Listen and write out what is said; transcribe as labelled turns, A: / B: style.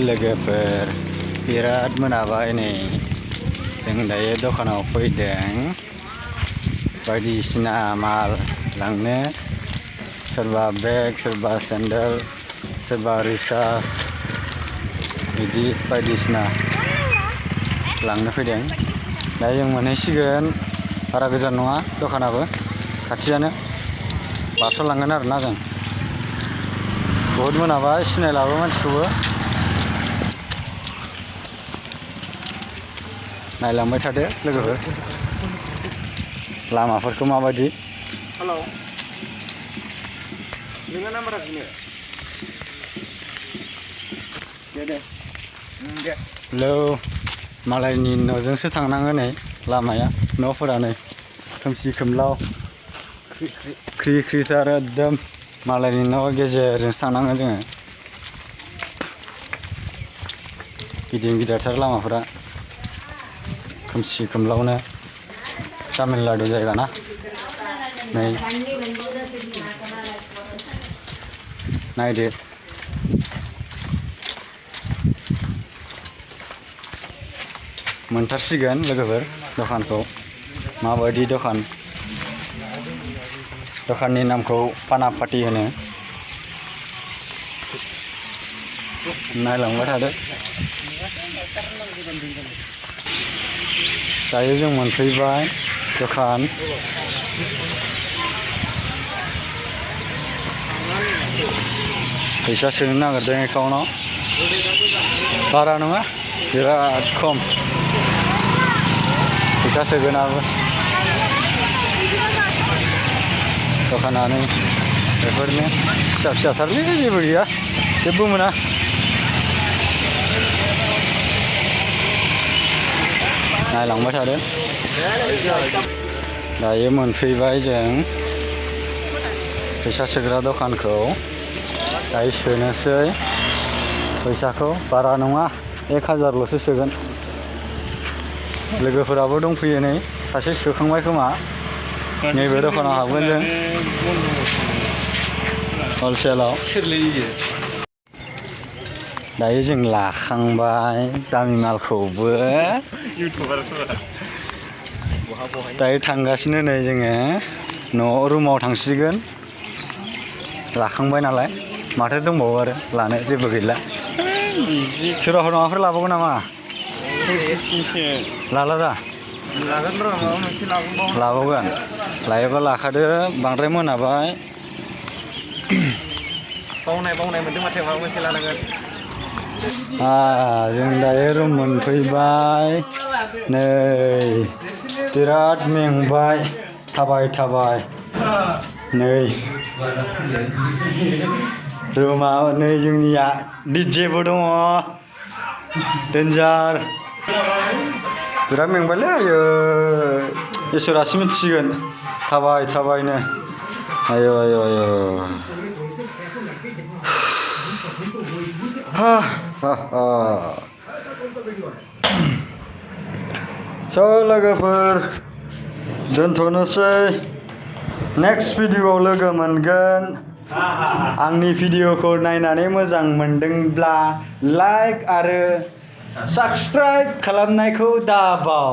A: लोगोफोर बिराद मोनाबाय नै जों दायो दखानाव फैदों बायदिसिना माल लांनो सोरबा बेग सोरबा सेन्डेल सोरबा रिचार्ज बिदि बायदिसिना लांनो फैदों दा जों मोनहैसिगोन बारा गोजान नङा दखानाबो खाथियानो बारस'लांगोन आरोना जों बहुद मोनाबाय सिनायलाबो मानसिखौबो नायलांबाय थादो लोगोफोर लामाफोरखौ माबायदि
B: हेलौ नोंना नाम्बारा बेनो दे
A: हेलौ मालायनि न'जोंसो थांनाङो नै लामाया न'फोरा नै खोमसि खोमलाव ख्रि ख्रिथार एकदम मालायनि न' गेजेरजोंसो थांनाङो जोङो गिदिं गिदारथार लामाफोरा खोमसि खोमलावनो तामिलनाडु जायगा ना नै नायदो मोनथारसिगोन लोगोफोर दखानखौ माबायदि दखाननि नामखौ पानापाति होनो नायलांबाय थादो दायो जों मोनफैबाय दखान फैसा सोनो नागिरदों एकाउन्टाव बारा नङा बिराद खम फैसा सोगोनाबो दखानानो बेफोरनो फिसा फिसाथारलै जेबो गैया जेबो मोना नायलांबाय थादो दायो मोनफैबाय जों फैसा सोग्रा दखानखौ दायो सोनोसै फैसाखौ बारा नङा 1000ल'सो सोगोन लोगोफोराबो दंफैयो नै सासे सोखांबाय खोमा नैबे दखानाव हाबगोन जों हलसेलाव दायो जों लाखांबाय दामि मालखौबो दायो थांगासिनो नै जोङो रुमाव थांसिगोन लाखांबाय नालाय माथो दंबावो आरो लानो जेबो गैला सोरबाफोर माबाफोर लाबावगोन नामा लाला दा लाबावगोन लायोब्ला लाखादो बांद्राय मोनाबाय
B: बावनाय मोनदों माथो माबा मोनसे लानांगोन
A: जों दायो रुम मोनफैबाय नै बिराद मेंबाय थाबाय नै रुमा नै जोंनिया डिजेबो दङ डेन्जार बिराद मेंबायलै आयो इसोरासो मिथिसिगोन थाबायनो आयो स' लोगोफोर दोनथ'नोसै नेक्स्ट भिडिअ'आव लोगो मोनगोन आंनि भिडिअ'खौ नायनानै मोजां मोनदोंब्ला लाइक आरो साबस्क्राइब खालामनायखौ दाबाव